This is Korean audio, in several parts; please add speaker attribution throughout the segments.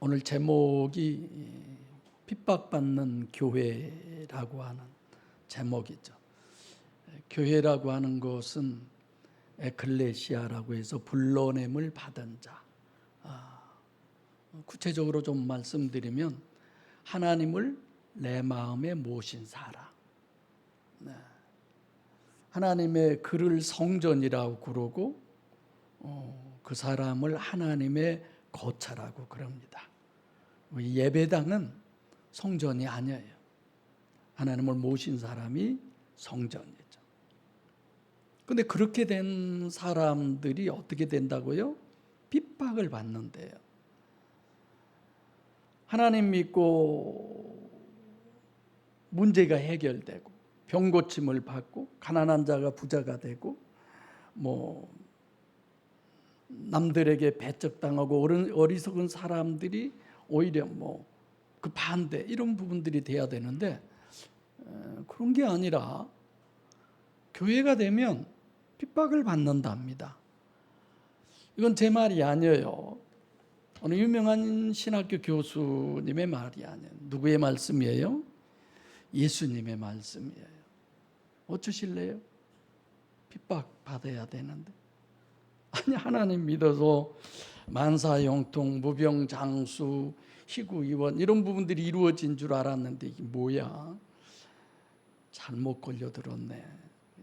Speaker 1: 오늘 제목이 핍박받는 교회라고 하는 제목이죠. 교회라고 하는 것은 에클레시아라고 해서 불러냄을 받은 자. 구체적으로 좀 말씀드리면 하나님을 내 마음에 모신 사람. 하나님의 그를 성전이라고 그러고 그 사람을 하나님의 거처라고 그럽니다. 예배당은 성전이 아니에요. 하나님을 모신 사람이 성전이죠. 그런데 그렇게 된 사람들이 어떻게 된다고요? 핍박을 받는데요. 하나님 믿고 문제가 해결되고 병 고침을 받고 가난한 자가 부자가 되고 남들에게 배척당하고 어리석은 사람들이 오히려 그 반대 이런 부분들이 돼야 되는데 그런 게 아니라 교회가 되면 핍박을 받는답니다. 이건 제 말이 아니에요. 어느 유명한 신학교 교수님의 말이 아니에요. 누구의 말씀이에요? 예수님의 말씀이에요. 어쩌실래요? 핍박 받아야 되는데. 아니, 하나님 믿어서 만사형통, 무병장수, 희구이원 이런 부분들이 이루어진 줄 알았는데 이게 뭐야? 잘못 걸려들었네.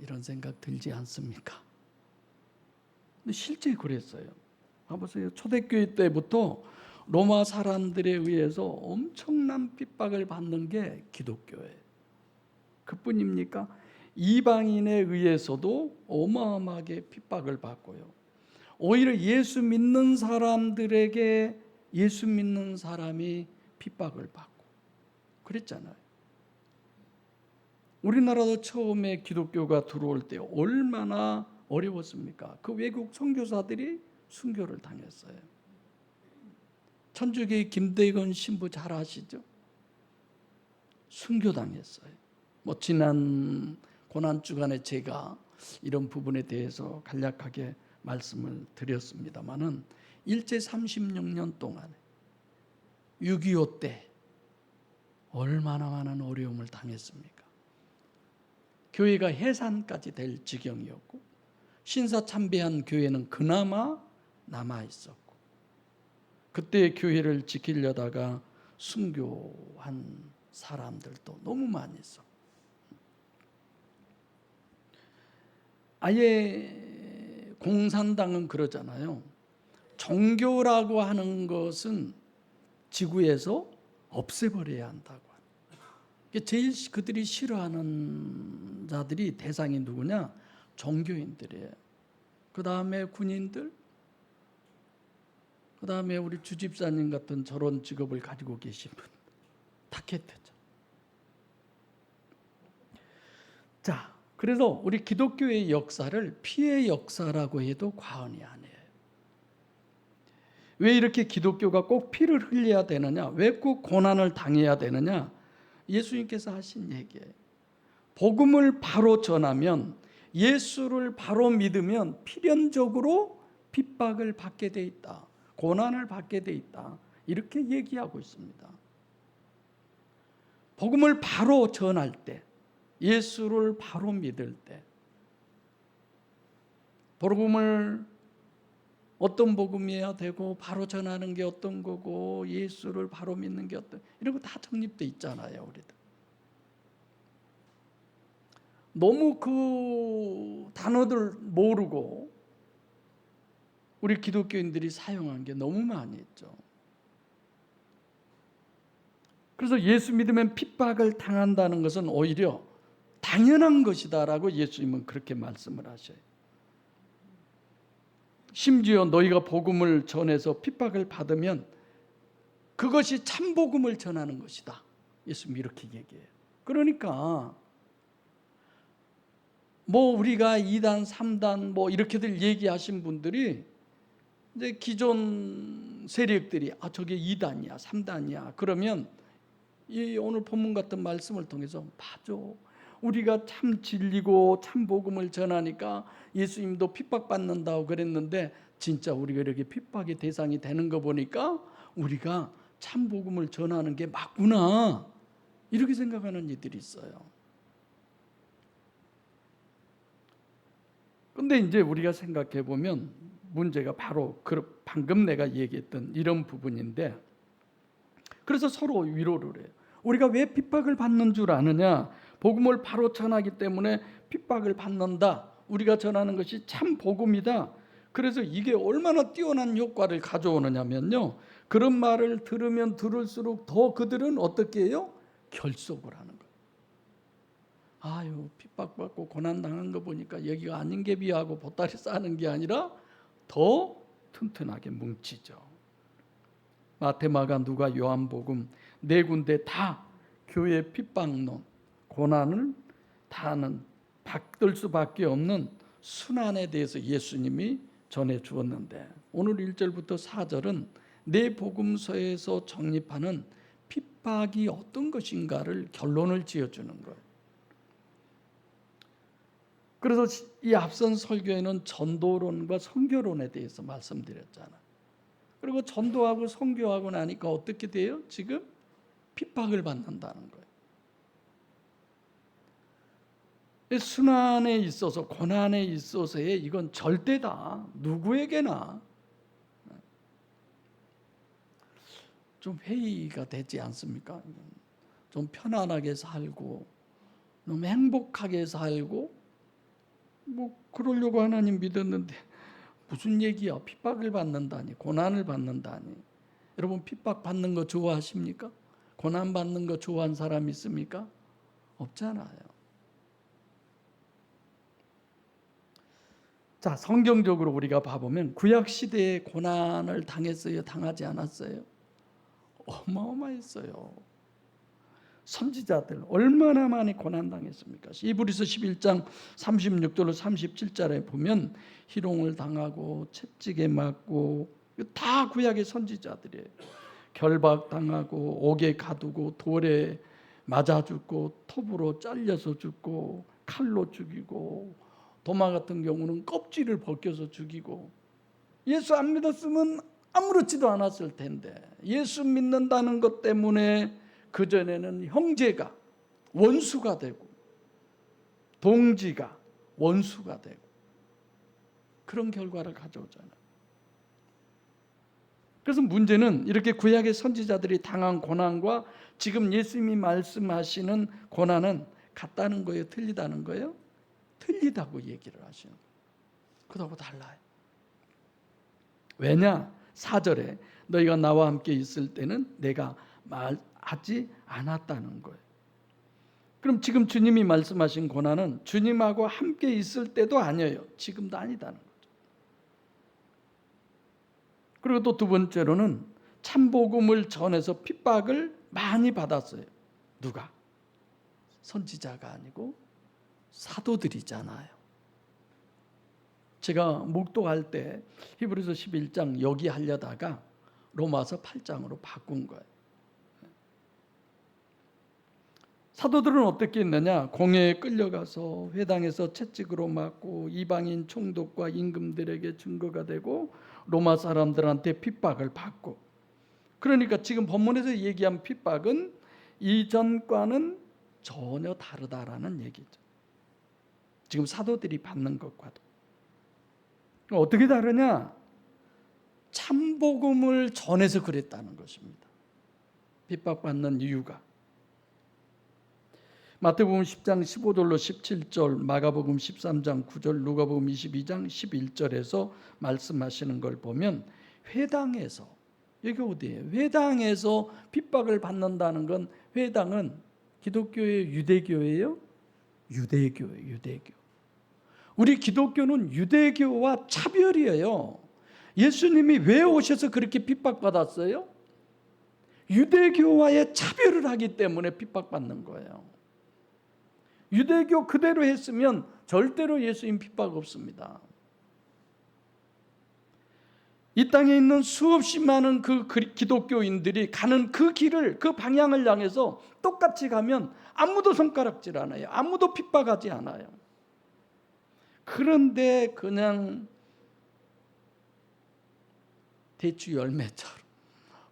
Speaker 1: 이런 생각 들지 않습니까? 근데 실제 그랬어요. 봐보세요. 초대교회 때부터 로마 사람들에 의해서 엄청난 핍박을 받는 게 기독교예요. 그뿐입니까? 이방인에 의해서도 어마어마하게 핍박을 받고요. 오히려 예수 믿는 사람들에게 예수 믿는 사람이 핍박을 받고 그랬잖아요. 우리나라도 처음에 기독교가 들어올 때 얼마나 어려웠습니까? 그 외국 선교사들이 순교를 당했어요. 천주교의 김대건 신부 잘 아시죠? 순교당했어요. 지난 고난주간에 제가 이런 부분에 대해서 간략하게 말씀을 드렸습니다마는 일제 36년 동안 6.25 때 얼마나 많은 어려움을 당했습니까? 교회가 해산까지 될 지경이었고 신사참배한 교회는 그나마 남아있었고 그때 교회를 지키려다가 순교한 사람들도 너무 많이 있었고 아예 공산당은 그러잖아요. 종교라고 하는 것은 지구에서 없애버려야 한다고. 제일 그들이 싫어하는 자들이 대상이 누구냐? 종교인들이에요. 그 다음에 군인들, 그 다음에 우리 주집사님 같은 저런 직업을 가지고 계신 분, 타케트죠. 자, 그래서 우리 기독교의 역사를 피해 역사라고 해도 과언이 아니에요. 왜 이렇게 기독교가 꼭 피를 흘려야 되느냐? 왜 꼭 고난을 당해야 되느냐? 예수님께서 하신 얘기예요. 복음을 바로 전하면, 예수를 바로 믿으면 필연적으로 핍박을 받게 돼 있다. 고난을 받게 돼 있다. 이렇게 얘기하고 있습니다. 복음을 바로 전할 때, 예수를 바로 믿을 때, 복음을 어떤 복음이어야 되고 바로 전하는 게 어떤 거고 예수를 바로 믿는 게 어떤, 이런 거 다 정립돼 있잖아요. 우리들 너무 그 단어들 모르고 우리 기독교인들이 사용한 게 너무 많이 있죠. 그래서 예수 믿으면 핍박을 당한다는 것은 오히려 당연한 것이다라고 예수님은 그렇게 말씀을 하셔요. 심지어 너희가 복음을 전해서 핍박을 받으면 그것이 참 복음을 전하는 것이다. 예수님이 이렇게 얘기해요. 그러니까 우리가 2단, 3단 이렇게들 얘기하신 분들이 이제 기존 세력들이 저게 2단이야, 3단이야. 그러면 이 오늘 본문 같은 말씀을 통해서 맞아. 우리가 참 진리고 참 복음을 전하니까 예수님도 핍박받는다고 그랬는데 진짜 우리가 이렇게 핍박의 대상이 되는 거 보니까 우리가 참 복음을 전하는 게 맞구나, 이렇게 생각하는 이들이 있어요. 근데 이제 우리가 생각해 보면 문제가 바로 방금 내가 얘기했던 이런 부분인데, 그래서 서로 위로를 해요. 우리가 왜 핍박을 받는 줄 아느냐? 복음을 바로 전하기 때문에 핍박을 받는다. 우리가 전하는 것이 참 복음이다. 그래서 이게 얼마나 뛰어난 효과를 가져오느냐면요, 그런 말을 들으면 들을수록 더 그들은 어떻게 해요? 결속을 하는 거예요. 아유, 핍박받고 고난당한 거 보니까 여기가 아닌 게 비하고 보따리 싸는 게 아니라 더 튼튼하게 뭉치죠. 마태, 마가, 누가, 요한복음 네 군데 다 교회 핍박론, 고난을 다하는, 받을 수밖에 없는 순환에 대해서 예수님이 전해 주었는데, 오늘 1절부터 4절은 네 복음서에서 정립하는 핍박이 어떤 것인가를 결론을 지어주는 거예요. 그래서 이 앞선 설교에는 전도론과 선교론에 대해서 말씀드렸잖아요. 그리고 전도하고 선교하고 나니까 어떻게 돼요? 지금 핍박을 받는다는 거예요. 순환에 있어서, 고난에 있어서의 이건 절대다. 누구에게나 좀 회의가 되지 않습니까? 좀 편안하게 살고 너무 행복하게 살고 뭐 그러려고 하나님 믿었는데 무슨 얘기야? 핍박을 받는다니, 고난을 받는다니. 여러분, 핍박 받는 거 좋아하십니까? 고난 받는 거 좋아하는 사람 있습니까? 없잖아요. 자, 성경적으로 우리가 봐보면 구약 시대에 고난을 당했어요? 당하지 않았어요? 어마어마했어요. 선지자들 얼마나 많이 고난당했습니까? 히브리서 11장 36절로 37절에 보면 희롱을 당하고 채찍에 맞고, 다 구약의 선지자들이에요. 결박당하고 옥에 가두고 돌에 맞아 죽고 톱으로 잘려서 죽고 칼로 죽이고, 도마 같은 경우는 껍질을 벗겨서 죽이고, 예수 안 믿었으면 아무렇지도 않았을 텐데 예수 믿는다는 것 때문에 그전에는 형제가 원수가 되고 동지가 원수가 되고 그런 결과를 가져오잖아요. 그래서 문제는 이렇게 구약의 선지자들이 당한 고난과 지금 예수님이 말씀하시는 고난은 같다는 거예요? 틀리다는 거예요? 틀리다고 얘기를 하시는 거예요. 그거하고 달라요. 왜냐? 4절에 너희가 나와 함께 있을 때는 내가 말하지 않았다는 거예요. 그럼 지금 주님이 말씀하신 고난은 주님하고 함께 있을 때도 아니에요. 지금도 아니다는 거죠. 그리고 또 두 번째로는 참복음을 전해서 핍박을 많이 받았어요. 누가? 선지자가 아니고 사도들이잖아요. 제가 묵독할 때 히브리서 11장 여기 하려다가 로마서 8장으로 바꾼 거예요. 사도들은 어떻게 했느냐? 공회에 끌려가서 회당에서 채찍으로 맞고 이방인 총독과 임금들에게 증거가 되고 로마 사람들한테 핍박을 받고, 그러니까 지금 본문에서 얘기한 핍박은 이전과는 전혀 다르다라는 얘기죠. 지금 사도들이 받는 것과도. 어떻게 다르냐? 참복음을 전해서 그랬다는 것입니다. 핍박받는 이유가. 마태복음 10장 15절로 17절, 마가복음 13장 9절, 누가복음 22장 11절에서 말씀하시는 걸 보면 회당에서, 여기 어디예요? 회당에서 핍박을 받는다는 건, 회당은 기독교의 유대교예요? 유대교예요. 유대교. 우리 기독교는 유대교와 차별이에요. 예수님이 왜 오셔서 그렇게 핍박받았어요? 유대교와의 차별을 하기 때문에 핍박받는 거예요. 유대교 그대로 했으면 절대로 예수님 핍박 없습니다. 이 땅에 있는 수없이 많은 그 기독교인들이 가는 그 길을, 그 방향을 향해서 똑같이 가면 아무도 손가락질 안 해요. 아무도 핍박하지 않아요. 그런데 그냥 대추 열매처럼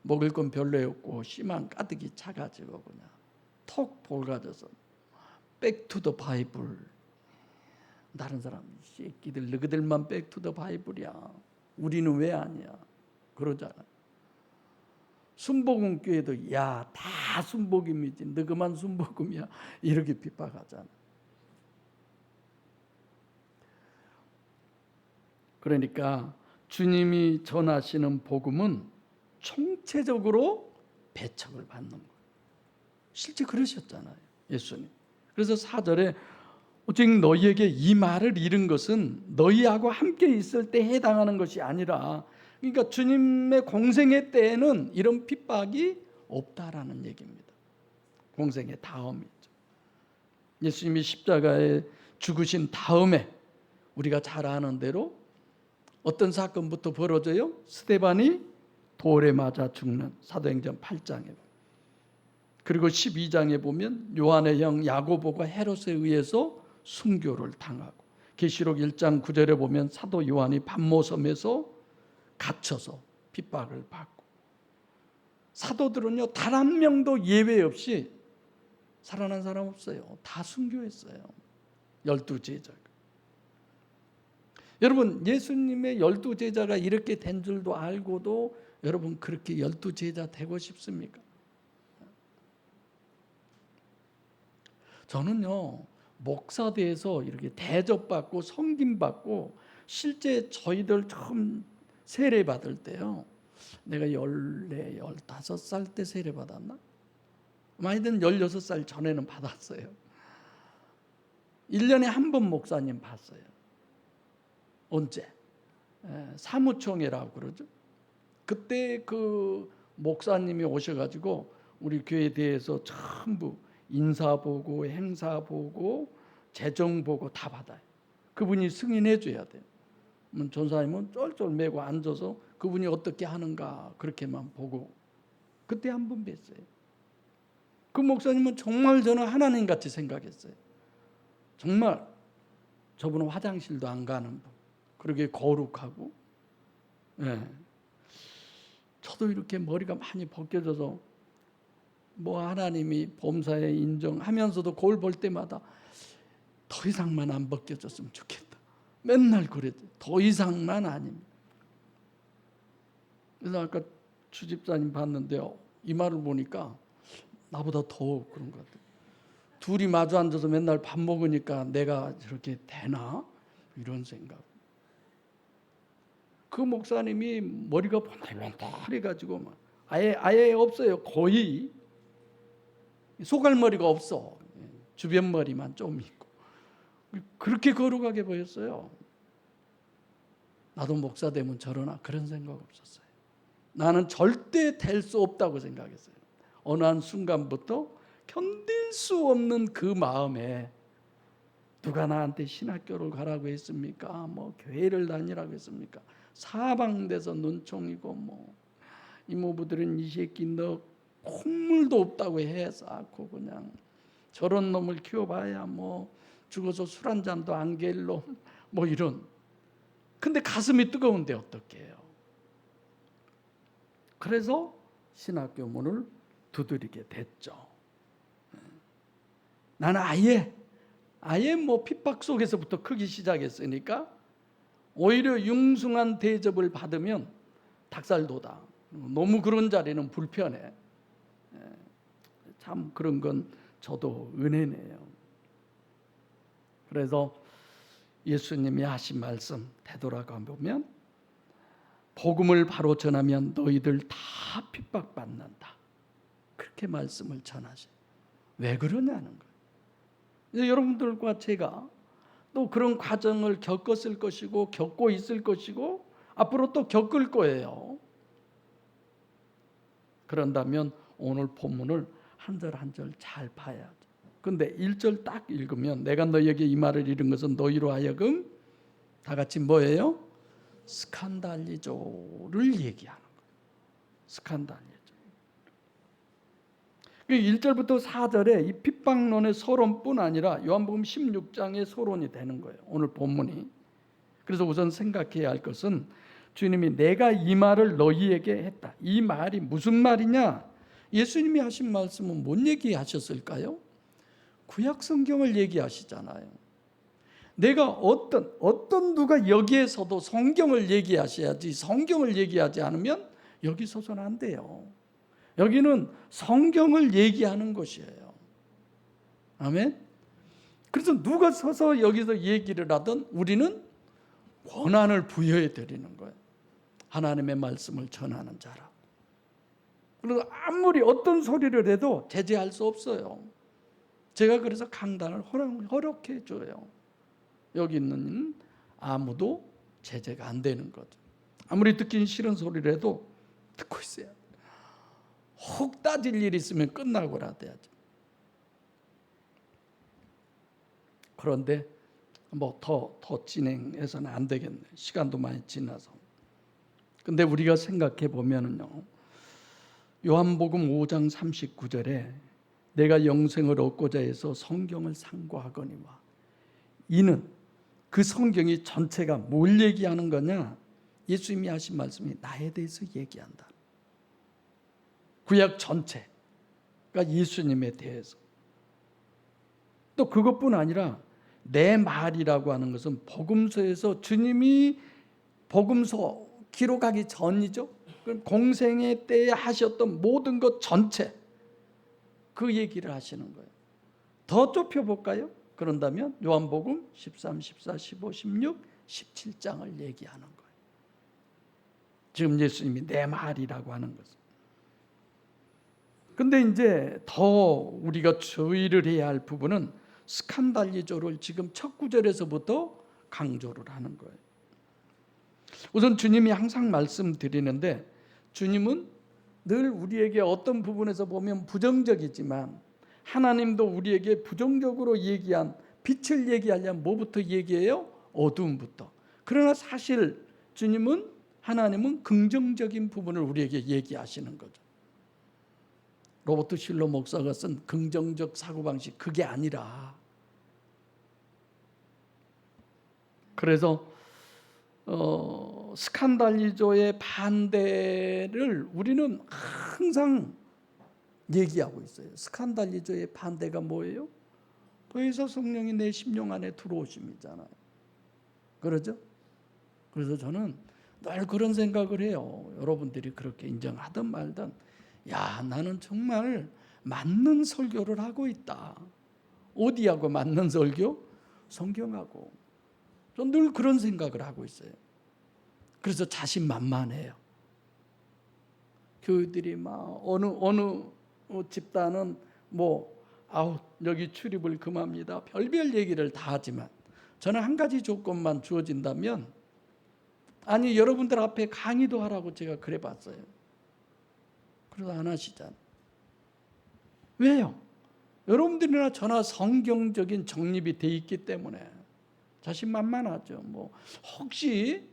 Speaker 1: 먹을 건 별로였고 씨만 가득히 차가지고 그냥 톡 볼가져서 백투더 바이블. 다른 사람 새끼들 너희들만 백투더 바이블이야. 우리는 왜 아니야? 그러잖아. 순복음교회도 야, 다 순복음이지 너 그만 순복음이야 이렇게 핍박하잖아. 그러니까 주님이 전하시는 복음은 총체적으로 배척을 받는 거예요. 실제 그러셨잖아요, 예수님. 그래서 4절에 오직 너희에게 이 말을 이른 것은 너희하고 함께 있을 때 해당하는 것이 아니라, 그러니까 주님의 공생의 때에는 이런 핍박이 없다라는 얘기입니다. 공생의 다음이죠. 예수님이 십자가에 죽으신 다음에 우리가 잘 아는 대로 어떤 사건부터 벌어져요? 스데반이 돌에 맞아 죽는 사도행전 8장에, 그리고 12장에 보면 요한의 형 야고보가 헤롯에 의해서 순교를 당하고, 계시록 1장 9절에 보면 사도 요한이 반모섬에서 갇혀서 핍박을 받고, 사도들은요 단 한 명도 예외 없이 살아난 사람 없어요. 다 순교했어요. 12제자가. 여러분, 예수님의 12제자가 이렇게 된 줄도 알고도 여러분 그렇게 12제자 되고 싶습니까? 저는요 목사대에서 이렇게 대접받고 섬김받고, 실제 저희들 처음 세례 받을 때요, 내가 14, 15살 때 세례 받았나? 많이든 16살 전에는 받았어요. 1년에 한 번 목사님 봤어요. 언제? 사무총회라고 그러죠. 그때 그 목사님이 오셔가지고 우리 교회에 대해서 전부 인사 보고 행사 보고 재정 보고 다 받아요. 그분이 승인해 줘야 돼요. 전사님은 쫄쫄매고 앉아서 그분이 어떻게 하는가 그렇게만 보고, 그때 한 번 뵀어요. 그 목사님은 정말 저는 하나님같이 생각했어요. 정말 저분은 화장실도 안 가는 분, 그러게 거룩하고, 저도 이렇게 머리가 많이 벗겨져서 뭐 하나님이 범사에 인정하면서도 거울 볼 때마다 더 이상만 안 벗겨졌으면 좋겠다. 맨날 그랬죠. 더 이상만 아닙니다. 그래서 아까 주집사님 봤는데요, 이 말을 보니까 나보다 더 그런 것 같아요. 둘이 마주 앉아서 맨날 밥 먹으니까 내가 저렇게 되나? 이런 생각. 그 목사님이 머리가 번들번들해가지고 막 아예 없어요. 거의 소갈머리가 없어. 주변 머리만 좀 있고. 그렇게 거룩하게 보였어요. 나도 목사 되면 저러나, 그런 생각 없었어요. 나는 절대 될 수 없다고 생각했어요. 어느 한 순간부터 견딜 수 없는 그 마음에, 누가 나한테 신학교를 가라고 했습니까? 뭐 교회를 다니라고 했습니까? 사방돼서 눈총이고, 뭐 이모부들은 이 새끼 너 콧물도 없다고 해 쌓고 그냥 저런 놈을 키워봐야 뭐 죽어서 술 한 잔도 안 갤 놈, 뭐 이런. 근데 가슴이 뜨거운데 어떻게 해요? 그래서 신학교 문을 두드리게 됐죠. 나는 아예 뭐 핍박 속에서부터 크기 시작했으니까 오히려 융숭한 대접을 받으면 닭살돋아. 너무 그런 자리는 불편해. 참 그런 건 저도 은혜네요. 그래서 예수님이 하신 말씀 되돌아가 보면, 복음을 바로 전하면 너희들 다 핍박받는다. 그렇게 말씀을 전하셔요. 왜 그러냐는 거예요. 여러분들과 제가 또 그런 과정을 겪었을 것이고 겪고 있을 것이고 앞으로 또 겪을 거예요. 그런다면 오늘 본문을 한 절 한 절 잘 봐야죠. 근데 1절 딱 읽으면, 내가 너희에게 이 말을 이룬 것은 너희로 하여금 다 같이 뭐예요? 스칸달리조를 얘기하는 거예요. 스칸달리조. 1절부터 4절에 이 핍박론의 서론뿐 아니라 요한복음 16장의 서론이 되는 거예요, 오늘 본문이. 그래서 우선 생각해야 할 것은 주님이 내가 이 말을 너희에게 했다. 이 말이 무슨 말이냐? 예수님이 하신 말씀은 뭔 얘기하셨을까요? 구약 성경을 얘기하시잖아요. 내가 어떤 누가 여기에서도 성경을 얘기하셔야지, 성경을 얘기하지 않으면 여기 서서는 안 돼요. 여기는 성경을 얘기하는 곳이에요. 아멘. 그래서 누가 서서 여기서 얘기를 하든 우리는 권한을 부여해 드리는 거예요. 하나님의 말씀을 전하는 자라. 그래서 아무리 어떤 소리를 해도 제재할 수 없어요. 제가 그래서 강단을 허락해 줘요. 여기 있는 아무도 제재가 안 되는 거죠. 아무리 듣기 싫은 소리를 해도 듣고 있어야 돼요. 혹 따질 일이 있으면 끝나고라도 해야죠. 그런데 뭐 더 진행해서는 안 되겠네. 시간도 많이 지나서. 근데 우리가 생각해 보면은요. 요한복음 5장 39절에 내가 영생을 얻고자 해서 성경을 상고하거니와, 이는 그 성경이 전체가 뭘 얘기하는 거냐? 예수님이 하신 말씀이 나에 대해서 얘기한다. 구약 전체가 예수님에 대해서. 또 그것뿐 아니라 내 말이라고 하는 것은 복음서에서 주님이 복음서 기록하기 전이죠. 공생의 때에 하셨던 모든 것 전체, 그 얘기를 하시는 거예요. 더 좁혀볼까요? 그런다면 요한복음 13, 14, 15, 16, 17장을 얘기하는 거예요. 지금 예수님이 내 말이라고 하는 것은. 근데 이제 더 우리가 주의를 해야 할 부분은 스칸달리조를 지금 첫 구절에서부터 강조를 하는 거예요. 우선 주님이 항상 말씀드리는데, 주님은 늘 우리에게 어떤 부분에서 보면 부정적이지만 하나님도 우리에게 부정적으로 얘기한, 빛을 얘기하려면 뭐부터 얘기해요? 어두움부터. 그러나 사실 주님은, 하나님은 긍정적인 부분을 우리에게 얘기하시는 거죠. 로버트 실러 목사가 쓴 긍정적 사고방식, 그게 아니라, 그래서 스칸달리조의 반대를 우리는 항상 얘기하고 있어요. 스칸달리조의 반대가 뭐예요? 보혜사 성령이 내 심령 안에 들어오심이잖아요. 그러죠? 그래서 저는 늘 그런 생각을 해요. 여러분들이 그렇게 인정하든 말든, 야, 나는 정말 맞는 설교를 하고 있다. 어디하고 맞는 설교? 성경하고. 전 늘 그런 생각을 하고 있어요. 그래서 자신만만해요. 교회들이 막 어느 집단은 여기 출입을 금합니다. 별별 얘기를 다 하지만 저는 한 가지 조건만 주어진다면, 아니 여러분들 앞에 강의도 하라고 제가 그래 봤어요. 그래도 안 하시잖아요. 왜요? 여러분들이나 저나 성경적인 정립이 돼 있기 때문에 자신만만하죠. 혹시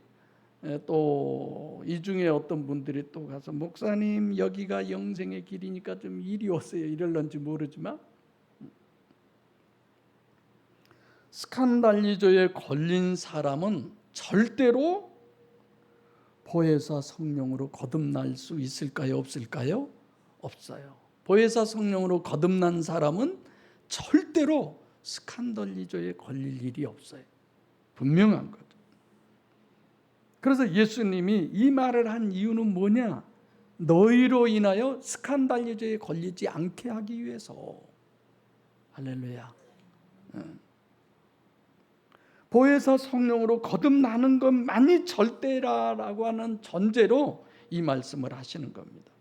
Speaker 1: 또 이 중에 어떤 분들이 또 가서 목사님 여기가 영생의 길이니까 좀 이리 오세요 이럴런지 모르지만, 스칸달리조에 걸린 사람은 절대로 보혜사 성령으로 거듭날 수 있을까요? 없을까요? 없어요. 보혜사 성령으로 거듭난 사람은 절대로 스칸달리조에 걸릴 일이 없어요. 분명한 거죠. 그래서 예수님이 이 말을 한 이유는 뭐냐? 너희로 인하여 스칸달리조에 걸리지 않게 하기 위해서. 할렐루야. 보혜사 성령으로 거듭나는 것만이 절대라라고 하는 전제로 이 말씀을 하시는 겁니다.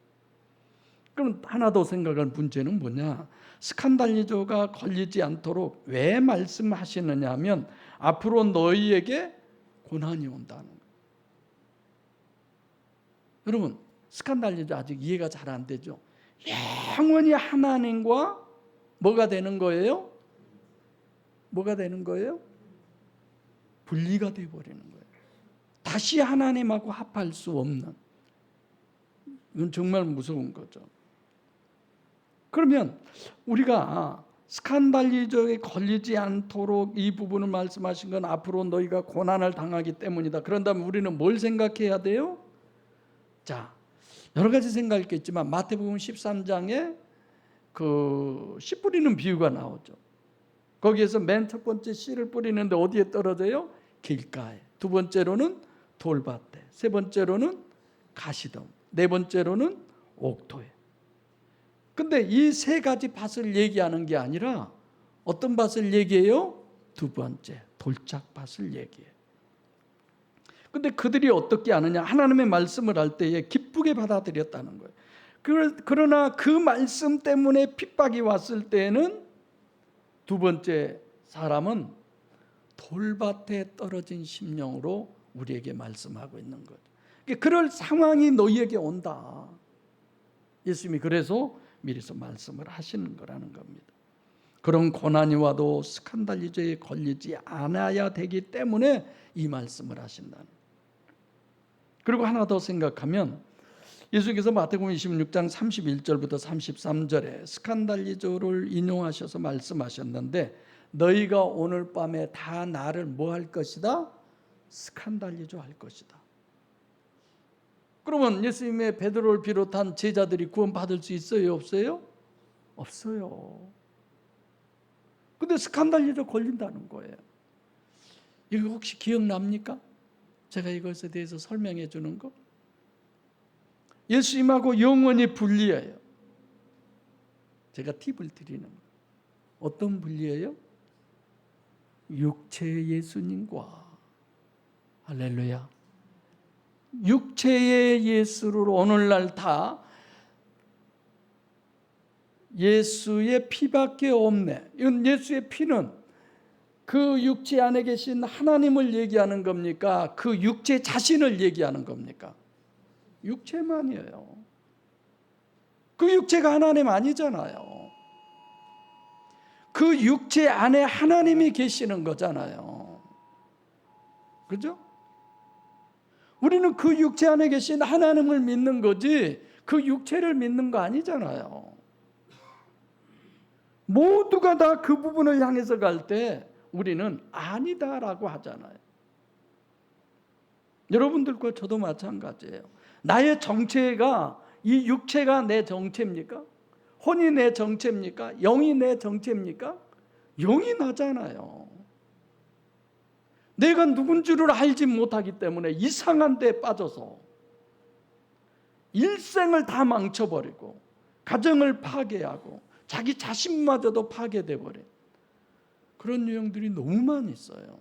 Speaker 1: 그럼 하나 더 생각할 문제는 뭐냐? 스칸달리조가 걸리지 않도록 왜 말씀하시느냐 하면, 앞으로 너희에게 고난이 온다는 거예요. 여러분, 스칸달리조 아직 이해가 잘 안 되죠? 영원히 하나님과 뭐가 되는 거예요? 뭐가 되는 거예요? 분리가 되어버리는 거예요. 다시 하나님하고 합할 수 없는. 이건 정말 무서운 거죠. 그러면 우리가 스칸달리저에 걸리지 않도록 이 부분을 말씀하신 건 앞으로 너희가 고난을 당하기 때문이다. 그런다면 우리는 뭘 생각해야 돼요? 자, 여러 가지 생각했겠지만 마태복음 13장에 그 씨 뿌리는 비유가 나오죠. 거기에서 맨 첫 번째 씨를 뿌리는데 어디에 떨어져요? 길가에. 두 번째로는 돌밭에. 세 번째로는 가시덤. 네 번째로는 옥토에. 근데 이 세 가지 밭을 얘기하는 게 아니라 어떤 밭을 얘기해요? 두 번째, 돌짝밭을 얘기해요. 근데 그들이 어떻게 하느냐? 하나님의 말씀을 할 때에 기쁘게 받아들였다는 거예요. 그러나 그 말씀 때문에 핍박이 왔을 때에는 두 번째 사람은 돌밭에 떨어진 심령으로 우리에게 말씀하고 있는 거죠. 그럴 상황이 너희에게 온다. 예수님이 그래서 미리서 말씀을 하시는 거라는 겁니다. 그런 고난이 와도 스칸달리저에 걸리지 않아야 되기 때문에 이 말씀을 하신다는 거예요. 그리고 하나 더 생각하면 예수께서 마태복음 26장 31절부터 33절에 스칸달리저를 인용하셔서 말씀하셨는데 너희가 오늘 밤에 다 나를 뭐 할 것이다? 스칸달리저 할 것이다. 그러면 예수님의 베드로를 비롯한 제자들이 구원받을 수 있어요? 없어요? 없어요. 근데 스칸달리저 걸린다는 거예요. 이거 혹시 기억납니까? 제가 이것에 대해서 설명해 주는 거. 예수님하고 영원히 분리해요. 제가 팁을 드리는 거예요. 어떤 분리예요? 육체의 예수님과 할렐루야. 육체의 예수를 오늘날 다 예수의 피밖에 없네. 이건 예수의 피는 그 육체 안에 계신 하나님을 얘기하는 겁니까? 그 육체 자신을 얘기하는 겁니까? 육체만이에요. 그 육체가 하나님 아니잖아요. 그 육체 안에 하나님이 계시는 거잖아요. 그죠? 우리는 그 육체 안에 계신 하나님을 믿는 거지 그 육체를 믿는 거 아니잖아요. 모두가 다 그 부분을 향해서 갈 때 우리는 아니다라고 하잖아요. 여러분들과 저도 마찬가지예요. 나의 정체가 이 육체가 내 정체입니까? 혼이 내 정체입니까? 영이 내 정체입니까? 영이 나잖아요. 내가 누군 줄을 알지 못하기 때문에 이상한 데에 빠져서 일생을 다 망쳐버리고 가정을 파괴하고 자기 자신마저도 파괴돼 버린 그런 유형들이 너무 많이 있어요.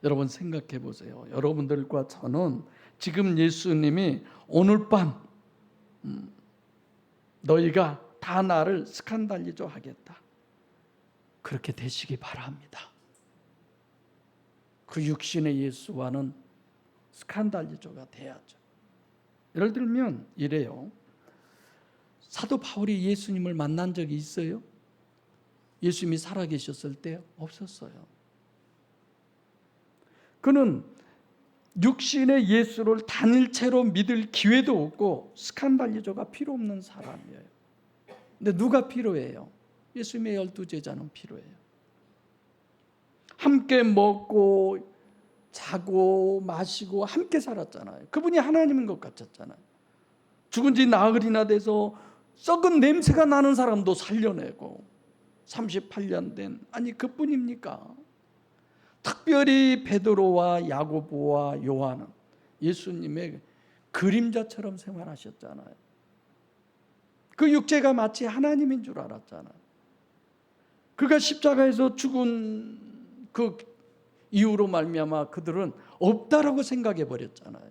Speaker 1: 여러분 생각해 보세요. 여러분들과 저는 지금 예수님이 오늘 밤 너희가 다 나를 스칸달리저 하겠다. 그렇게 되시기 바랍니다. 그 육신의 예수와는 스칸달리저가 돼야죠. 예를 들면 이래요. 사도 바울이 예수님을 만난 적이 있어요? 예수님이 살아계셨을 때 없었어요. 그는 육신의 예수를 단일체로 믿을 기회도 없고 스칸달리저가 필요 없는 사람이에요. 근데 누가 필요해요? 예수님의 12제자는 필요해요. 함께 먹고 자고 마시고 함께 살았잖아요. 그분이 하나님인 것 같았잖아요. 죽은 지 나흘이나 돼서 썩은 냄새가 나는 사람도 살려내고 38년 된 아니 그뿐입니까? 특별히 베드로와 야고보와 요한은 예수님의 그림자처럼 생활하셨잖아요. 그 육체가 마치 하나님인 줄 알았잖아요. 그가 십자가에서 죽은 그 이유로 말미암아 그들은 없다라고 생각해 버렸잖아요.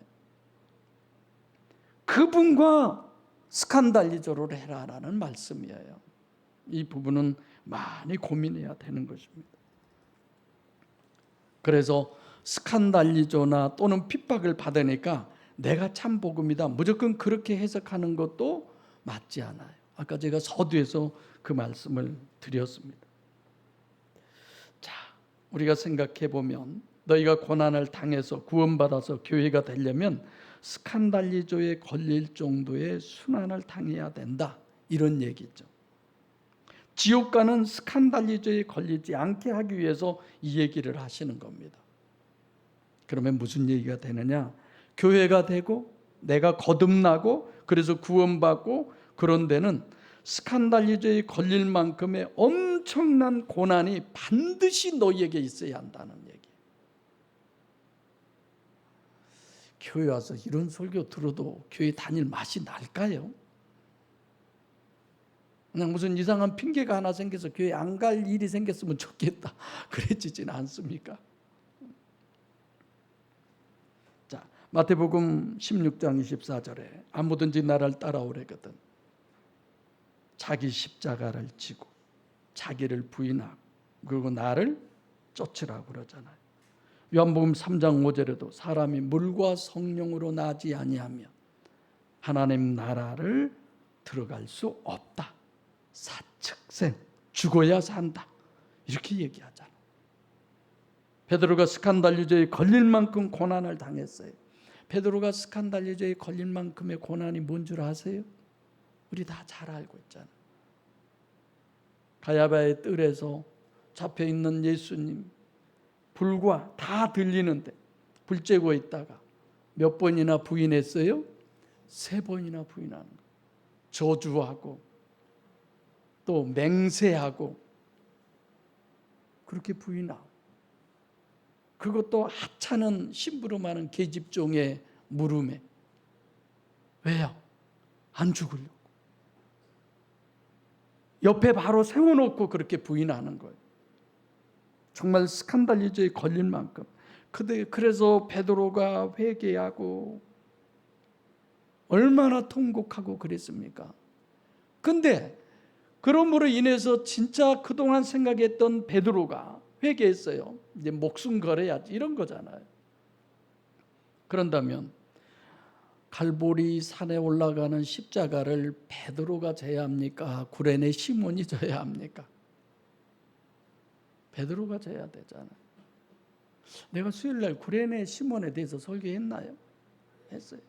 Speaker 1: 그분과 스칸달리저를 해라라는 말씀이에요. 이 부분은 많이 고민해야 되는 것입니다. 그래서 스칸달리저나 또는 핍박을 받으니까 내가 참 복음이다 무조건 그렇게 해석하는 것도 맞지 않아요. 아까 제가 서두에서 그 말씀을 드렸습니다. 자, 우리가 생각해 보면 너희가 고난을 당해서 구원받아서 교회가 되려면 스칸달리저에 걸릴 정도의 순환을 당해야 된다. 이런 얘기죠. 지옥 가는 스칸달리저에 걸리지 않게 하기 위해서 이 얘기를 하시는 겁니다. 그러면 무슨 얘기가 되느냐? 교회가 되고 내가 거듭나고 그래서 구원받고 그런 데는 스칸달리저에 걸릴 만큼의 엄청난 고난이 반드시 너희에게 있어야 한다는 얘기. 교회 와서 이런 설교 들어도 교회 다닐 맛이 날까요? 그냥 무슨 이상한 핑계가 하나 생겨서 교회 안 갈 일이 생겼으면 좋겠다 그래지진 않습니까? 자, 마태복음 16장 24절에 아무든지 나를 따라오래거든 자기 십자가를 지고 자기를 부인하고 그리고 나를 쫓으라고 그러잖아요. 요한복음 3장 5절에도 사람이 물과 성령으로 나지 아니하면 하나님 나라를 들어갈 수 없다. 사측생, 죽어야 산다. 이렇게 얘기하잖아. 베드로가 스칸달리저에 걸릴 만큼 고난을 당했어요. 베드로가 스칸달리저에 걸릴 만큼의 고난이 뭔 줄 아세요? 우리 다 잘 알고 있잖아. 가야바의 뜰에서 잡혀있는 예수님 불과 다 들리는데 불 쬐고 있다가 몇 번이나 부인했어요? 3번이나 부인하는 거예요. 저주하고 또 맹세하고 그렇게 부인하고 그것도 하찮은 심부름하는 계집종의 물음에 왜요? 안 죽으려고. 옆에 바로 세워놓고 그렇게 부인하는 거예요. 정말 스칸달리저에 걸릴 만큼. 그래서 베드로가 회개하고 얼마나 통곡하고 그랬습니까? 근데 그러므로 인해서 진짜 그동안 생각했던 베드로가 회개했어요. 이제 목숨 걸어야지 이런 거잖아요. 그런다면 갈보리 산에 올라가는 십자가를 베드로가 져야 합니까? 구레네 시몬이 져야 합니까? 베드로가 져야 되잖아요. 내가 수요일날 구레네 시몬에 대해서 설교했나요? 했어요.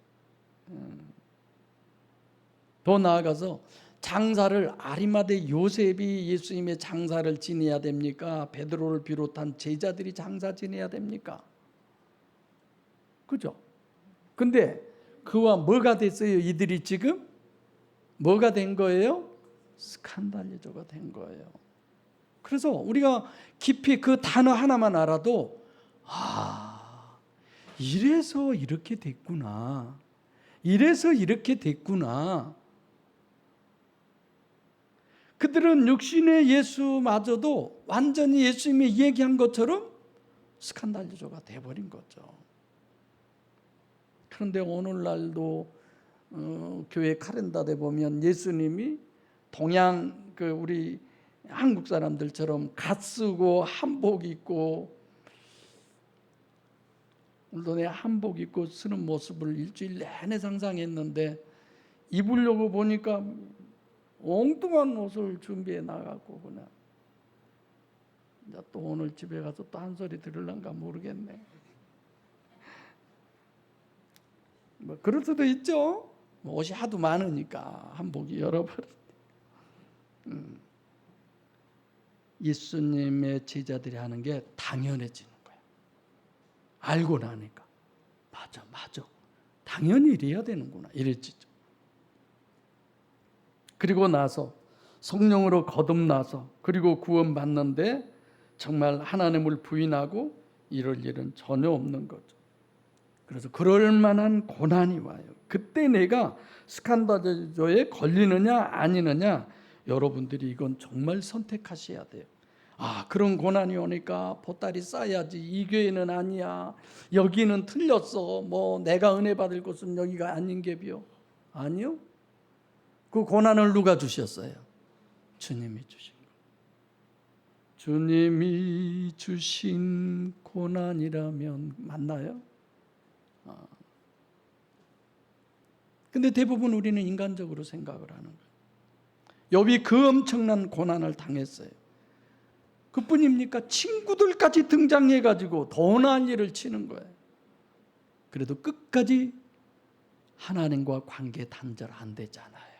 Speaker 1: 더 나아가서 장사를 아리마대 요셉이 예수님의 장사를 지내야 됩니까? 베드로를 비롯한 제자들이 장사 지내야 됩니까? 그죠? 근데 그와 뭐가 됐어요? 이들이 지금 뭐가 된 거예요? 스칸달리저가 된 거예요. 그래서 우리가 깊이 그 단어 하나만 알아도 이래서 이렇게 됐구나. 이래서 이렇게 됐구나. 그들은 육신의 예수마저도 완전히 예수님이 얘기한 것처럼 스칸달리저가 돼버린 거죠. 그런데 오늘날도 교회 카렌다에 보면 예수님이 동양 우리 한국 사람들처럼 갓 쓰고 한복 입고 오늘도 내가 한복 입고 쓰는 모습을 일주일 내내 상상했는데 입으려고 보니까 엉뚱한 옷을 준비해 나가고 그냥 이제 또 오늘 집에 가서 또 한 소리 들을란가 모르겠네. 뭐 그럴 수도 있죠. 옷이 하도 많으니까 한복이 열어버려. 예수님의 제자들이 하는 게 당연해지는 거야. 알고 나니까 맞아 당연히 이래야 되는구나 이랬지죠. 그리고 나서 성령으로 거듭나서 그리고 구원받는데 정말 하나님을 부인하고 이럴 일은 전혀 없는 거죠. 그래서 그럴 만한 고난이 와요. 그때 내가 스칸달리저에 걸리느냐 아니느냐 여러분들이 이건 정말 선택하셔야 돼요. 그런 고난이 오니까 보따리 싸야지. 이 교회는 아니야. 여기는 틀렸어. 뭐 내가 은혜 받을 곳은 여기가 아닌 게비요. 아니요. 그 고난을 누가 주셨어요? 주님이 주신 거. 주님이 주신 고난이라면 맞나요? 근데 대부분 우리는 인간적으로 생각을 하는 거예요. 욥이 그 엄청난 고난을 당했어요. 그뿐입니까? 친구들까지 등장해가지고 더 난리를 치는 거예요. 그래도 끝까지 하나님과 관계 단절 안 되잖아요.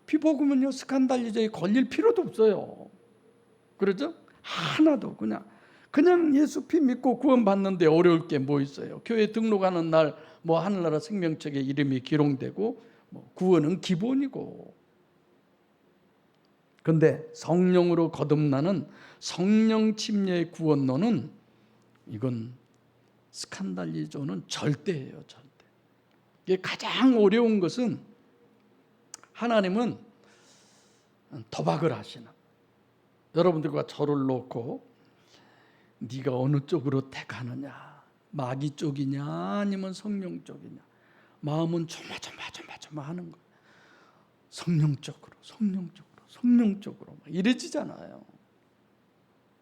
Speaker 1: 피복음은요 스칸달리저에 걸릴 필요도 없어요. 그렇죠? 하나도 그냥 예수 피 믿고 구원받는데 어려울 게 뭐 있어요? 교회 등록하는 날 뭐 하늘나라 생명책에 이름이 기록되고 뭐 구원은 기본이고. 근데 성령으로 거듭나는 성령 침례의 구원론은 이건 스칸달리조는 절대예요, 절대. 이게 가장 어려운 것은 하나님은 도박을 하시는, 여러분들과 저를 놓고 네가 어느 쪽으로 택하느냐, 마귀 쪽이냐 아니면 성령 쪽이냐, 마음은 조마조마하는 거예요. 성령 쪽으로 막 이래지잖아요.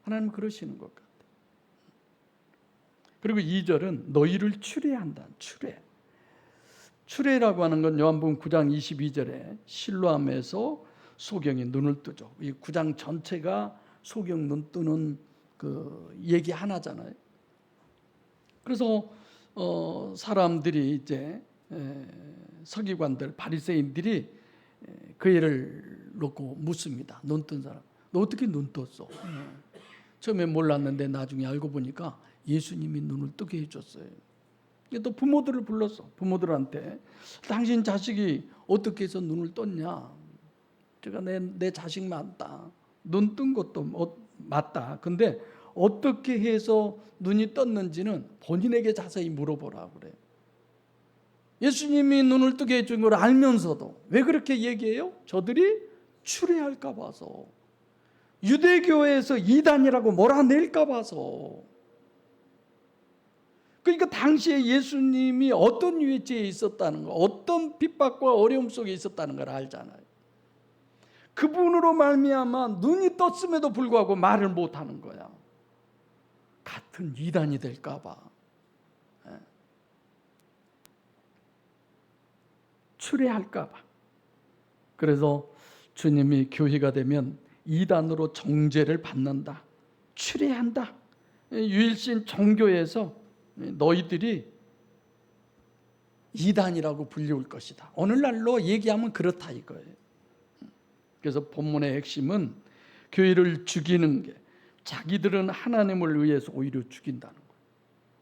Speaker 1: 하나님 그러시는 것 같아요. 그리고 2절은 너희를 추례한다. 추례라고 하는 건 요한복음 9장 22절에 실로암에서 소경이 눈을 뜨죠. 이 9장 전체가 소경 눈 뜨는 그 얘기 하나잖아요. 그래서 사람들이 이제 서기관들, 바리새인들이 그 애를 놓고 묻습니다. 눈 뜬 사람, 너 어떻게 눈 떴어? 처음에 몰랐는데 나중에 알고 보니까 예수님이 눈을 뜨게 해줬어요. 또 부모들을 불렀어. 부모들한테 당신 자식이 어떻게 해서 눈을 떴냐? 제가 내 자식 맞다. 눈 뜬 것도 맞다. 근데 어떻게 해서 눈이 떴는지는 본인에게 자세히 물어보라 그래요. 예수님이 눈을 뜨게 해준 걸 알면서도 왜 그렇게 얘기해요? 저들이 추례할까 봐서, 유대교에서 이단이라고 몰아낼까 봐서. 그러니까 당시에 예수님이 어떤 위치에 있었다는 거, 어떤 핍박과 어려움 속에 있었다는 걸 알잖아요. 그분으로 말미암아 눈이 떴음에도 불구하고 말을 못하는 거야. 같은 이단이 될까 봐. 추례할까 봐. 그래서 주님이 교회가 되면 이단으로 정죄를 받는다, 추례한다. 유일신 종교에서 너희들이 이단이라고 불리울 것이다. 오늘날로 얘기하면 그렇다 이거예요. 그래서 본문의 핵심은 교회를 죽이는 게, 자기들은 하나님을 위해서 오히려 죽인다는 거예요.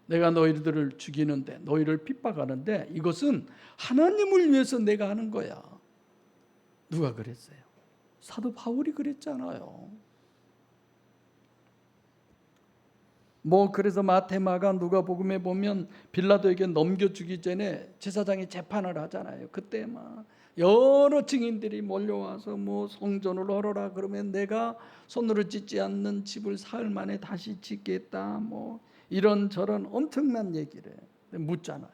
Speaker 1: 내가 너희들을 죽이는데, 너희를 핍박하는데 이것은 하나님을 위해서 내가 하는 거야. 누가 그랬어요? 사도 바울이 그랬잖아요. 그래서 마태마가 누가복음에 보면 빌라도에게 넘겨주기 전에 제사장이 재판을 하잖아요. 그때 막 여러 증인들이 몰려와서 성전을 헐어라 그러면 내가 손으로 짓지 않는 집을 사흘 만에 다시 짓겠다, 이런저런 엄청난 얘기를 해요. 묻잖아요.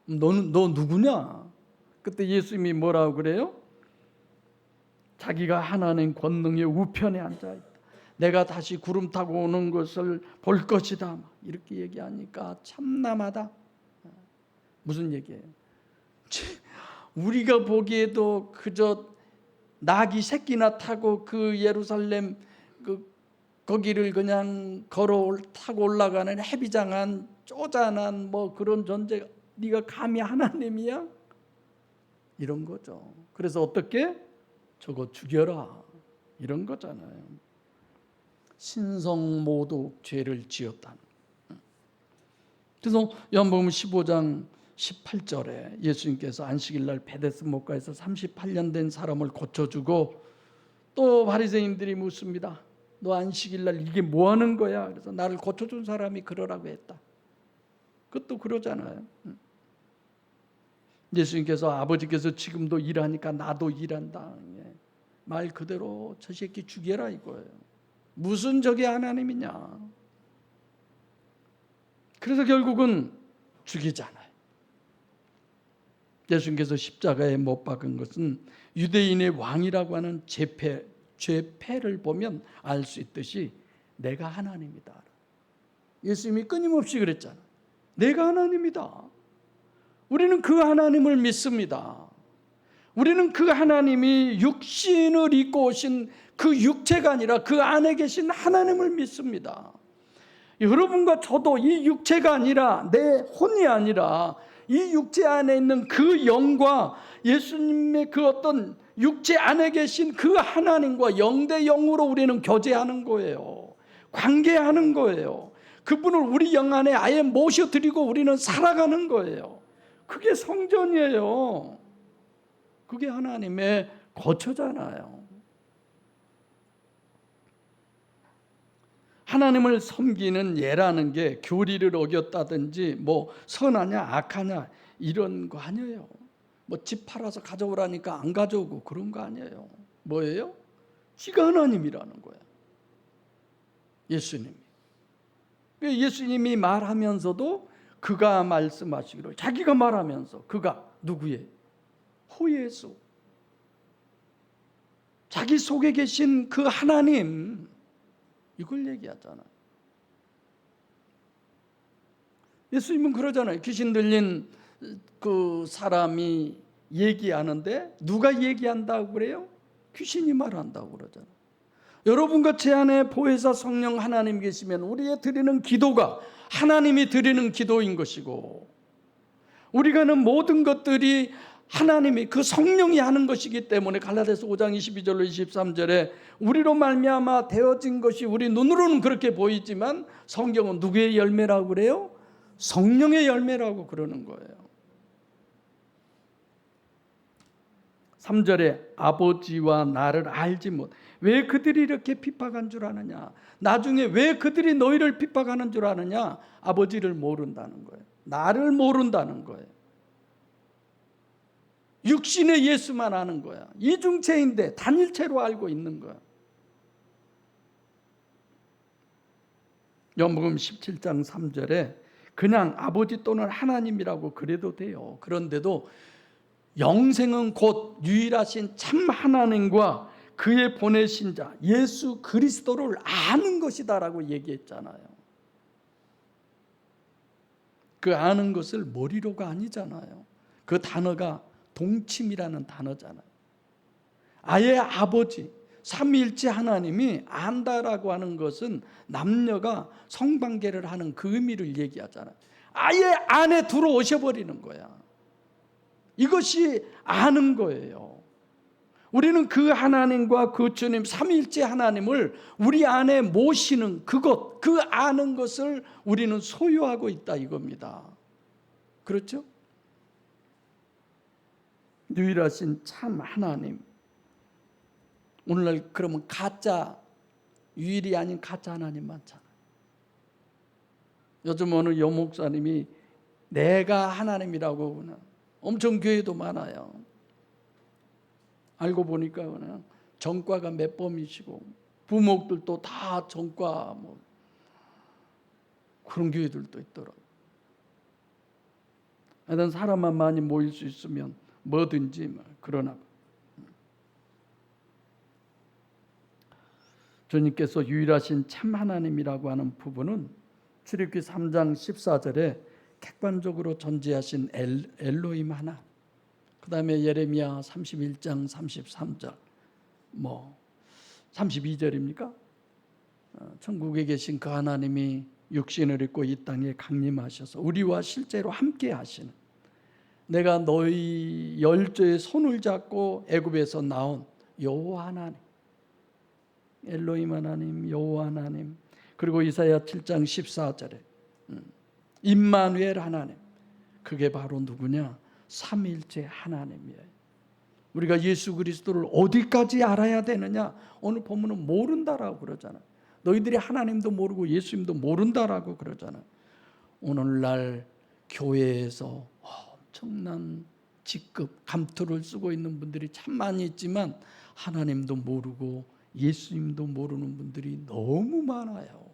Speaker 1: 너 누구냐? 그때 예수님이 뭐라고 그래요? 자기가 하나님 권능의 우편에 앉아있다, 내가 다시 구름 타고 오는 것을 볼 것이다, 이렇게 얘기하니까 참남하다. 무슨 얘기예요? 우리가 보기에도 그저 낙이 새끼나 타고 그 예루살렘 거기를 그냥 타고 올라가는 해비장한 쪼잔한 그런 존재, 네가 감히 하나님이야? 이런 거죠. 그래서 어떻게? 저거 죽여라, 이런 거잖아요. 신성모독 죄를 지었다. 그래서 요한복음 15장 18절에 예수님께서 안식일날 베데스 목가에서 38년 된 사람을 고쳐주고, 또 바리새인들이 묻습니다. 너 안식일날 이게 뭐 하는 거야? 그래서 나를 고쳐준 사람이 그러라고 했다. 그것도 그러잖아요. 예수님께서 아버지께서 지금도 일하니까 나도 일한다. 말 그대로 저 새끼 죽여라 이거예요. 무슨 저게 하나님이냐. 그래서 결국은 죽이잖아요. 예수님께서 십자가에 못 박은 것은 유대인의 왕이라고 하는 죄패를 보면 알 수 있듯이 내가 하나님이다. 예수님이 끊임없이 그랬잖아요. 내가 하나님이다. 우리는 그 하나님을 믿습니다. 우리는 그 하나님이 육신을 입고 오신 그 육체가 아니라 그 안에 계신 하나님을 믿습니다. 여러분과 저도 이 육체가 아니라, 내 혼이 아니라 이 육체 안에 있는 그 영과 예수님의 그 어떤 육체 안에 계신 그 하나님과 영대 영으로 우리는 교제하는 거예요. 관계하는 거예요. 그분을 우리 영 안에 아예 모셔드리고 우리는 살아가는 거예요. 그게 성전이에요. 그게 하나님의 거처잖아요. 하나님을 섬기는 예라는 게 교리를 어겼다든지 뭐 선하냐 악하냐 이런 거 아니에요. 뭐 집 팔아서 가져오라니까 안 가져오고 그런 거 아니에요. 뭐예요? 지가 하나님이라는 거예요. 예수님이. 예수님이 말하면서도 그가 말씀하시기로, 자기가 말하면서 그가 누구예요? 호예수. 자기 속에 계신 그 하나님, 이걸 얘기하잖아요. 예수님은 그러잖아요. 귀신 들린 그 사람이 얘기하는데 누가 얘기한다고 그래요? 귀신이 말한다고 그러잖아요. 여러분과 제 안에 보혜사 성령 하나님 계시면 우리의 드리는 기도가 하나님이 드리는 기도인 것이고, 우리가 하는 모든 것들이 하나님이 그 성령이 하는 것이기 때문에 갈라디아서 5장 22절로 23절에 우리로 말미암아 되어진 것이 우리 눈으로는 그렇게 보이지만 성경은 누구의 열매라고 그래요? 성령의 열매라고 그러는 거예요. 3절에 아버지와 나를 알지 못. 왜 그들이 이렇게 핍박한 줄 아느냐? 나중에 왜 그들이 너희를 핍박하는 줄 아느냐? 아버지를 모른다는 거예요. 나를 모른다는 거예요. 육신의 예수만 아는 거야. 이중체인데 단일체로 알고 있는 거야. 요한복음 17장 3절에 그냥 아버지 또는 하나님이라고 그래도 돼요. 그런데도 영생은 곧 유일하신 참 하나님과 그의 보내신 자 예수 그리스도를 아는 것이다라고 얘기했잖아요. 그 아는 것을 머리로가 아니잖아요. 그 단어가 동침이라는 단어잖아요. 아예 아버지 삼위일체 하나님이 안다라고 하는 것은 남녀가 성관계를 하는 그 의미를 얘기하잖아요. 아예 안에 들어오셔 버리는 거야. 이것이 아는 거예요. 우리는 그 하나님과 그 주님 삼위일체 하나님을 우리 안에 모시는 그것, 그 아는 것을 우리는 소유하고 있다 이겁니다. 그렇죠? 유일하신 참 하나님. 오늘날 그러면 가짜, 유일이 아닌 가짜 하나님 많잖아요. 요즘 어느 여목사님이 내가 하나님이라고 그냥 엄청 교회도 많아요. 알고 보니까 그냥 전과가 몇 범이시고 부목들도 다 전과 뭐 그런 교회들도 있더라고요. 하여튼 사람만 많이 모일 수 있으면 뭐든지 뭐 그러나 주님께서 유일하신 참 하나님이라고 하는 부분은 출애굽기 3장 14절에 객관적으로 존재하신 엘로힘 하나, 그 다음에 예레미야 31장 33절, 뭐 32절입니까? 천국에 계신 그 하나님이 육신을 입고 이 땅에 강림하셔서 우리와 실제로 함께 하시는, 내가 너희 열조의 손을 잡고 애굽에서 나온 여호와 하나님, 엘로힘 하나님, 여호와 하나님, 그리고 이사야 7장 14절에 임마누엘 하나님, 그게 바로 누구냐? 삼위일체 하나님이에요. 우리가 예수 그리스도를 어디까지 알아야 되느냐? 오늘 본문은 모른다라고 그러잖아요. 너희들이 하나님도 모르고 예수님도 모른다라고 그러잖아요. 오늘날 교회에서 엄청난 직급, 감투를 쓰고 있는 분들이 참 많이 있지만 하나님도 모르고 예수님도 모르는 분들이 너무 많아요.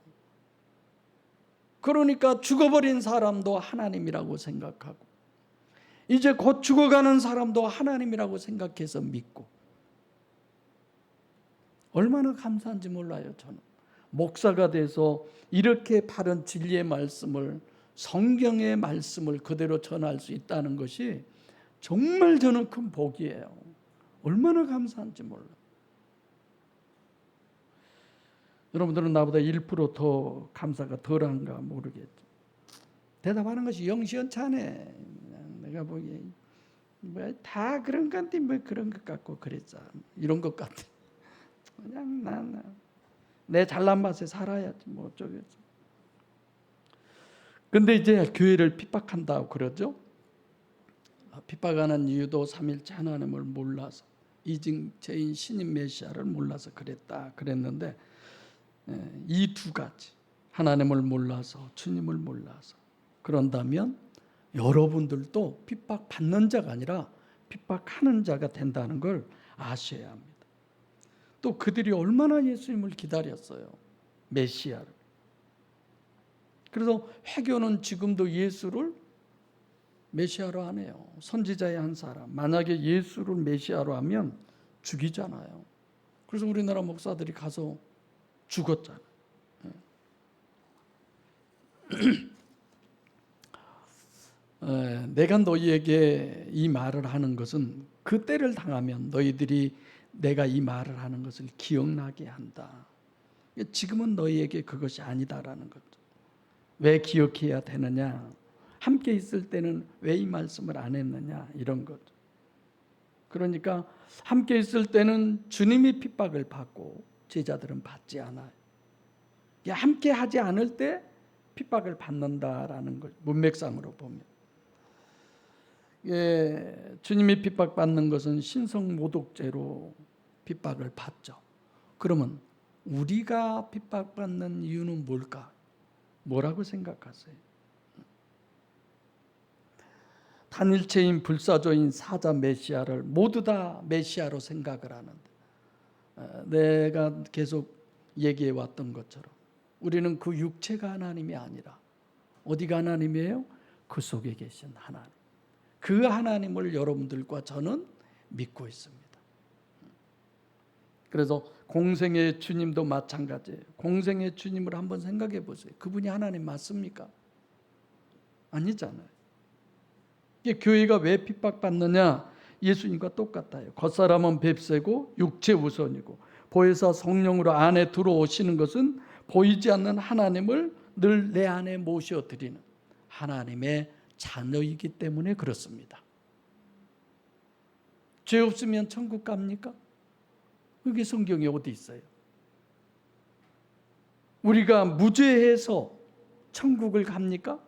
Speaker 1: 그러니까 죽어버린 사람도 하나님이라고 생각하고 이제 곧 죽어가는 사람도 하나님이라고 생각해서 믿고, 얼마나 감사한지 몰라요. 저는 목사가 돼서 이렇게 바른 진리의 말씀을, 성경의 말씀을 그대로 전할 수 있다는 것이 정말 저는 큰 복이에요. 얼마나 감사한지 몰라요. 여러분들은 나보다 1%더 감사가 덜한가 모르겠죠. 대답하는 것이 영시원찮네. 내가 보기에 뭐 다 그런 건데 뭐 그런 것 같고 그랬자 이런 것 같아. 그냥 내 잘난 맛에 살아야지 뭐 어쩌겠어. 근데 이제 교회를 핍박한다고 그러죠. 핍박하는 이유도 삼일째 하나님을 몰라서, 이징체인 신인 메시아를 몰라서 그랬는데, 이 두 가지, 하나님을 몰라서 주님을 몰라서 그런다면 여러분들도 핍박받는 자가 아니라 핍박하는 자가 된다는 걸 아셔야 합니다. 또 그들이 얼마나 예수님을 기다렸어요. 메시아를. 그래서 회교는 지금도 예수를 메시아로 안 해요. 선지자의 한 사람. 만약에 예수를 메시아로 하면 죽이잖아요. 그래서 우리나라 목사들이 가서 죽었잖아요. 내가 너희에게 이 말을 하는 것은 그때를 당하면 너희들이 내가 이 말을 하는 것을 기억나게 한다. 지금은 너희에게 그것이 아니다라는 거죠. 왜 기억해야 되느냐? 함께 있을 때는 왜 이 말씀을 안 했느냐? 이런 거죠. 그러니까 함께 있을 때는 주님이 핍박을 받고 제자들은 받지 않아요. 함께 하지 않을 때 핍박을 받는다라는 걸 문맥상으로 보면, 주님이 핍박받는 것은 신성모독죄로 핍박을 받죠. 그러면 우리가 핍박받는 이유는 뭘까? 뭐라고 생각하세요? 단일체인 불사조인 사자 메시아를 모두 다 메시아로 생각을 하는데, 내가 계속 얘기해 왔던 것처럼 우리는 그 육체가 하나님이 아니라 어디가 하나님이에요? 그 속에 계신 하나님. 그 하나님을 여러분들과 저는 믿고 있습니다. 그래서 공생의 주님도 마찬가지예요. 공생의 주님을 한번 생각해 보세요. 그분이 하나님 맞습니까? 아니잖아요. 교회가 왜 핍박받느냐? 예수님과 똑같아요. 겉사람은 뱁새고 육체 우선이고 보혜사 성령으로 안에 들어오시는 것은 보이지 않는 하나님을 늘 내 안에 모셔드리는 하나님의 자녀이기 때문에 그렇습니다. 죄 없으면 천국 갑니까? 그게 성경에 어디 있어요? 우리가 무죄해서 천국을 갑니까?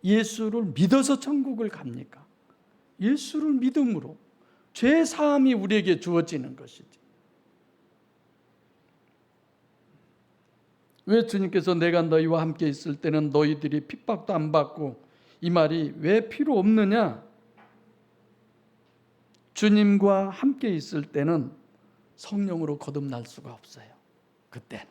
Speaker 1: 예수를 믿어서 천국을 갑니까? 예수를 믿음으로 죄 사함이 우리에게 주어지는 것이지. 왜 주님께서 내가 너희와 함께 있을 때는 너희들이 핍박도 안 받고, 이 말이 왜 필요 없느냐? 주님과 함께 있을 때는 성령으로 거듭날 수가 없어요. 그때는.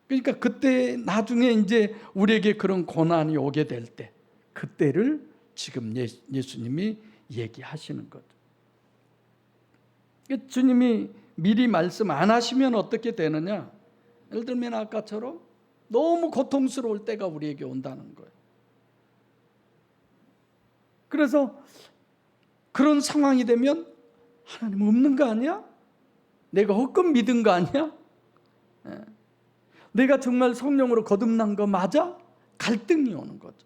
Speaker 1: 그러니까 그때 나중에 이제 우리에게 그런 고난이 오게 될 때, 그때를 지금 예수님이 얘기하시는 거죠. 주님이 미리 말씀 안 하시면 어떻게 되느냐? 예를 들면 아까처럼 너무 고통스러울 때가 우리에게 온다는 거예요. 그래서 그런 상황이 되면 하나님 없는 거 아니야? 내가 헛것 믿은 거 아니야? 내가 정말 성령으로 거듭난 거 맞아? 갈등이 오는 거죠.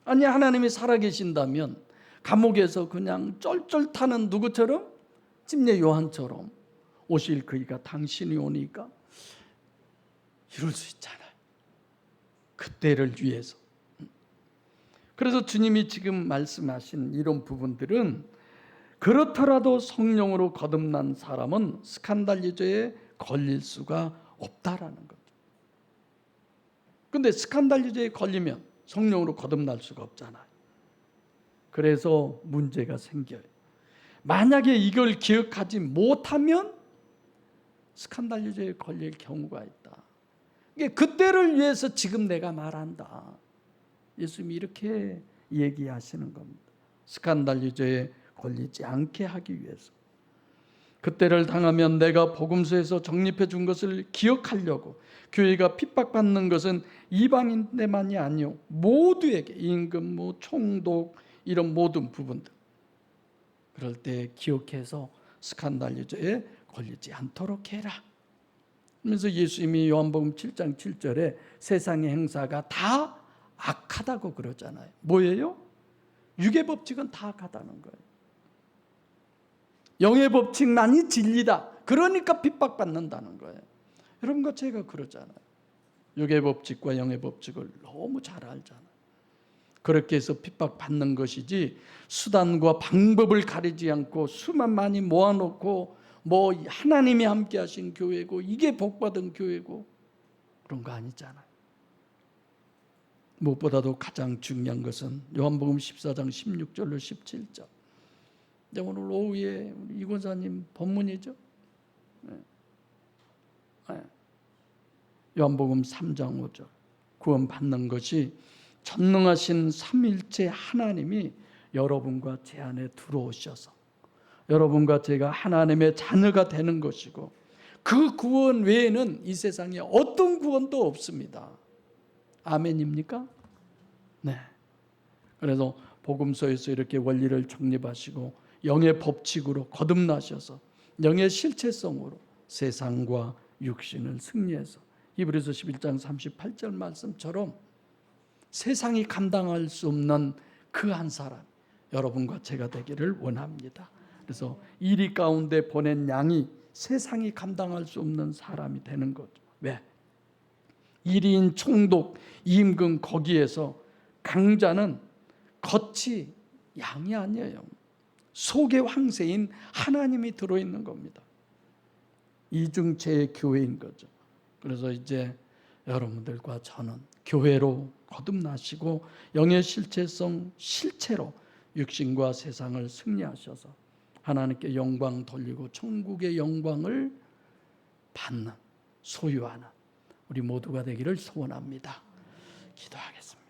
Speaker 1: 아니, 하나님이 살아계신다면 감옥에서 그냥 쫄쫄 타는 누구처럼? 침례 요한처럼 오실 그이가 당신이 오니까 이럴 수 있잖아요. 그때를 위해서. 그래서 주님이 지금 말씀하신 이런 부분들은 그렇더라도 성령으로 거듭난 사람은 스칸달리저에 걸릴 수가 없다라는 거죠. 근데 스칸달리저에 걸리면 성령으로 거듭날 수가 없잖아요. 그래서 문제가 생겨요. 만약에 이걸 기억하지 못하면 스칸달리저에 걸릴 경우가 있다. 그때를 위해서 지금 내가 말한다. 예수님이 이렇게 얘기하시는 겁니다. 스칸달리저에 걸리지 않게 하기 위해서. 그때를 당하면 내가 복음서에서 정립해 준 것을 기억하려고, 교회가 핍박받는 것은 이방인들만이 아니요 모두에게, 임금, 총독 이런 모든 부분들, 그럴 때 기억해서 스칸달리저에 걸리지 않도록 해라. 그래서 예수님이 요한복음 7장 7절에 세상의 행사가 다 악하다고 그러잖아요. 뭐예요? 육의 법칙은 다 가다는 거예요. 영의 법칙만이 진리다. 그러니까 핍박받는다는 거예요. 여러분과 제가 그러잖아요. 육의 법칙과 영의 법칙을 너무 잘 알잖아요. 그렇게 해서 핍박받는 것이지 수단과 방법을 가리지 않고 수만 많이 모아놓고 뭐 하나님이 함께 하신 교회고 이게 복받은 교회고 그런 거 아니잖아요. 무엇보다도 가장 중요한 것은 요한복음 14장 16절로 17절. 오늘 오후에 우리 이 권사님 본문이죠. 요한복음 3장 5절. 구원받는 것이 전능하신 삼위일체 하나님이 여러분과 제 안에 들어오셔서 여러분과 제가 하나님의 자녀가 되는 것이고 그 구원 외에는 이 세상에 어떤 구원도 없습니다. 아멘입니까? 네. 그래서 복음서에서 이렇게 원리를 정립하시고 영의 법칙으로 거듭나셔서 영의 실체성으로 세상과 육신을 승리해서 히브리서 11장 38절 말씀처럼 세상이 감당할 수 없는 그 한 사람 여러분과 제가 되기를 원합니다. 그래서 이리 가운데 보낸 양이 세상이 감당할 수 없는 사람이 되는 거죠. 왜? 일인 총독 임금 거기에서 강자는 겉이 양이 아니에요. 속에 황새인 하나님이 들어있는 겁니다. 이중체의 교회인 거죠. 그래서 이제 여러분들과 저는 교회로 거듭나시고 영의 실체성 실체로 육신과 세상을 승리하셔서 하나님께 영광 돌리고 천국의 영광을 받는 소유하는 우리 모두가 되기를 소원합니다. 기도하겠습니다.